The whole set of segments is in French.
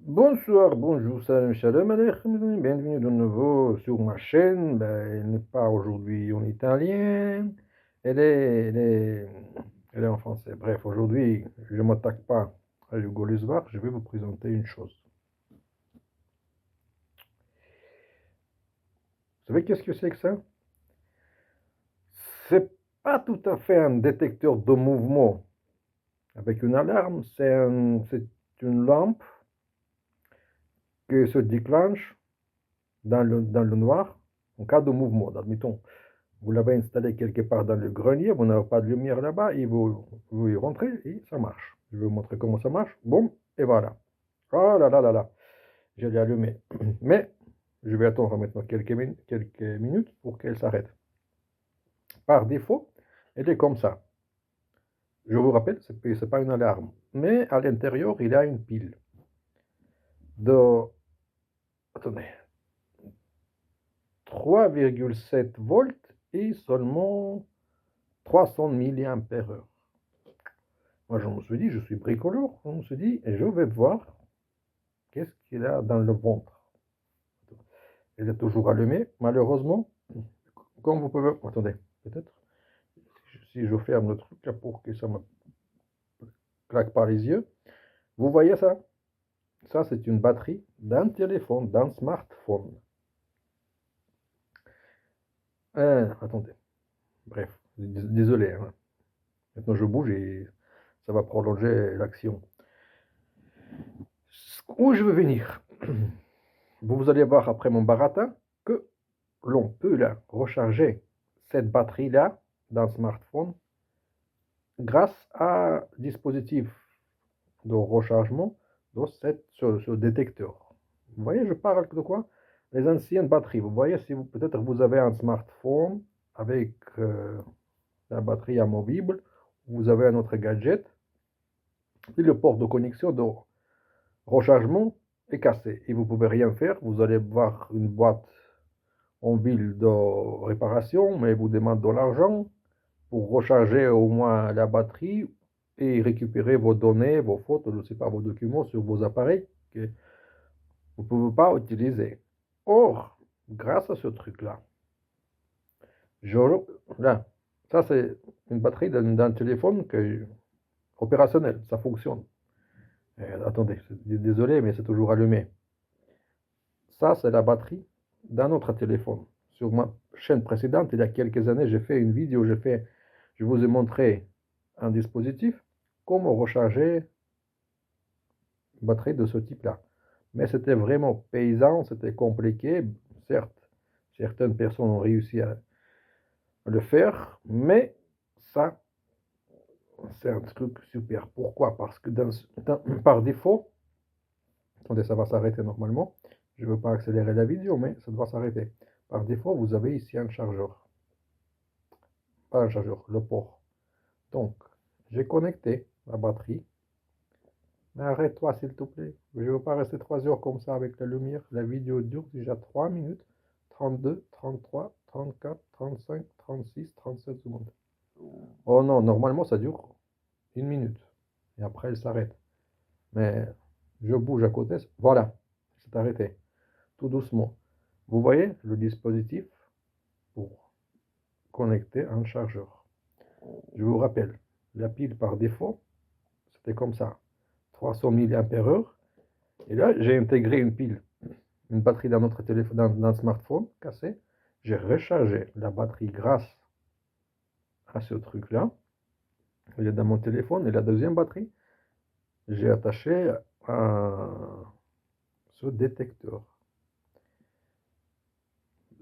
Bonsoir, bonjour, salam, shalom aleichem, bienvenue de nouveau sur ma chaîne. Elle n'est pas aujourd'hui en italien, elle est en français. Bref, aujourd'hui, je ne m'attaque pas à Hugo Luzvar, je vais vous présenter une chose. Vous savez qu'est-ce que c'est que ça? C'est pas tout à fait un détecteur de mouvement avec une alarme, c'est une lampe qui se déclenche dans le noir en cas de mouvement. Admettons, vous l'avez installé quelque part dans le grenier, vous n'avez pas de lumière là-bas, et vous y rentrez et ça marche. Je vais vous montrer comment ça marche. Boum, et voilà. Oh là là là là, je l'ai allumé. Mais je vais attendre maintenant quelques minutes pour qu'elle s'arrête. Par défaut, elle est comme ça. Je vous rappelle, ce n'est pas une alarme. Mais à l'intérieur, il y a une pile de, attendez, 3,7 volts et seulement 300 mAh. Moi, je me suis dit, je suis bricoleur. Je me suis dit, je vais voir qu'est-ce qu'il y a dans le ventre. Elle est toujours allumée, malheureusement. Comme vous pouvez... Attendez, peut-être. Si je ferme le truc là pour que ça me claque pas les yeux. Vous voyez ça? Ça, c'est une batterie d'un téléphone, d'un smartphone. Attendez. Bref, désolé. Hein. Maintenant, je bouge et ça va prolonger l'action. Où je veux venir? Vous allez voir après mon baratin que l'on peut là recharger cette batterie-là d'un smartphone grâce à un dispositif de rechargement de ce détecteur. Vous voyez, je parle de quoi? Les anciennes batteries. Vous voyez, si peut-être vous avez un smartphone avec la batterie amovible, vous avez un autre gadget, et le port de connexion de rechargement est cassé. Et vous ne pouvez rien faire. Vous allez voir une boîte en ville de réparation, mais vous demande de l'argent pour recharger au moins la batterie et récupérer vos données, vos photos, je ne sais pas, vos documents sur vos appareils que vous ne pouvez pas utiliser. Or, grâce à ce truc-là, là, ça c'est une batterie d'un téléphone opérationnel, ça fonctionne. Attendez, désolé, mais c'est toujours allumé. Ça, c'est la batterie d'un autre téléphone. Sur ma chaîne précédente, il y a quelques années, j'ai fait une vidéo, je vous ai montré un dispositif, comment recharger une batterie de ce type-là. Mais c'était vraiment paysan, c'était compliqué. Certes, certaines personnes ont réussi à le faire, mais ça, c'est un truc super. Pourquoi? Parce que par défaut, attendez, ça va s'arrêter normalement. Je ne veux pas accélérer la vidéo, mais ça doit s'arrêter. Par défaut, vous avez ici un chargeur. Pas un chargeur, le port. Donc, j'ai connecté la batterie. Mais arrête-toi, s'il te plaît. Je ne veux pas rester 3 heures comme ça avec la lumière. La vidéo dure déjà 3 minutes, 32, 33, 34, 35, 36, 37 secondes. Oh non, normalement, ça dure 1 minute. Et après, elle s'arrête. Mais je bouge à côté. Voilà, c'est arrêté. Tout doucement. Vous voyez le dispositif pour connecter un chargeur. Je vous rappelle, la pile par défaut, c'était comme ça. 300 mAh. Et là, j'ai intégré une pile, une batterie d'un autre téléphone, d'un smartphone cassé. J'ai rechargé la batterie grâce à ce truc-là. Il est dans mon téléphone. Et la deuxième batterie, j'ai attaché à ce détecteur.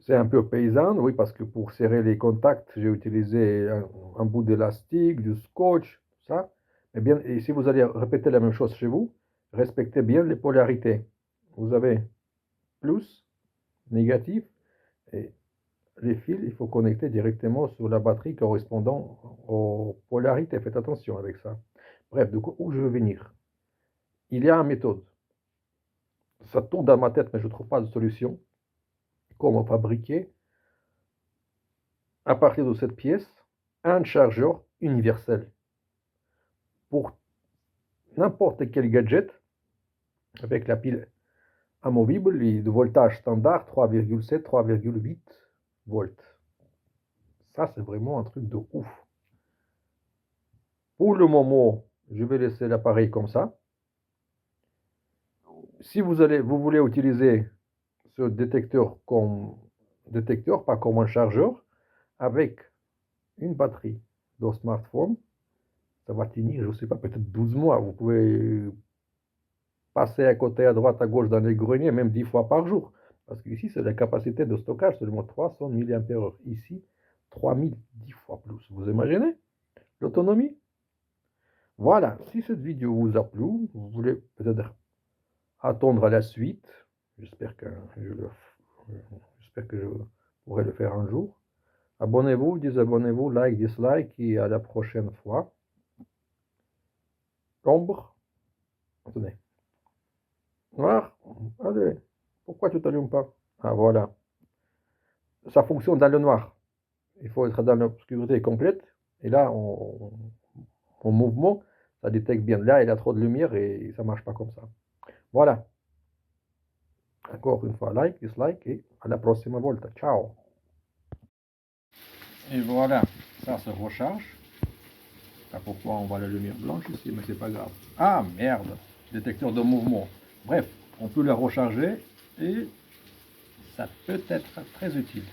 C'est un peu paysan, oui, parce que pour serrer les contacts, j'ai utilisé un bout d'élastique, du scotch, tout ça. Mais bien, et si vous allez répéter la même chose chez vous, respectez bien les polarités. Vous avez plus, négatif, et les fils, il faut connecter directement sur la batterie correspondant aux polarités. Faites attention avec ça. Bref, de où je veux venir? Il y a une méthode. Ça tourne dans ma tête, mais je ne trouve pas de solution. Comment fabriquer, à partir de cette pièce, un chargeur universel. pour n'importe quel gadget, avec la pile amovible et de voltage standard 3,7, 3,8 volts. Ça, c'est vraiment un truc de ouf. Pour le moment, je vais laisser l'appareil comme ça. Si vous voulez utiliser ce détecteur comme détecteur, pas comme un chargeur, avec une batterie de smartphone, ça va tenir, je ne sais pas, peut-être 12 mois. Vous pouvez passer à côté, à droite, à gauche dans les greniers, même 10 fois par jour. Parce qu'ici, c'est la capacité de stockage seulement 300 mAh. Ici, 3000, 10 fois plus. Vous imaginez l'autonomie? Voilà, si cette vidéo vous a plu, vous voulez peut-être attendre à la suite, j'espère que je pourrai le faire un jour. Abonnez-vous, désabonnez-vous, like, dislike et à la prochaine fois. Ombre, attendez. Noir, allez, pourquoi tu t'allumes pas? Ah voilà, ça fonctionne dans le noir. Il faut être dans l'obscurité complète. Et là, en mouvement, ça détecte bien. Là, il y a trop de lumière et ça marche pas comme ça. Voilà. Encore une fois, like, dislike et à la prochaine volta. Ciao. Et voilà, ça se recharge. Ah, pourquoi on voit la lumière blanche ici, mais c'est pas grave. Ah merde, détecteur de mouvement. Bref, on peut la recharger et ça peut être très utile.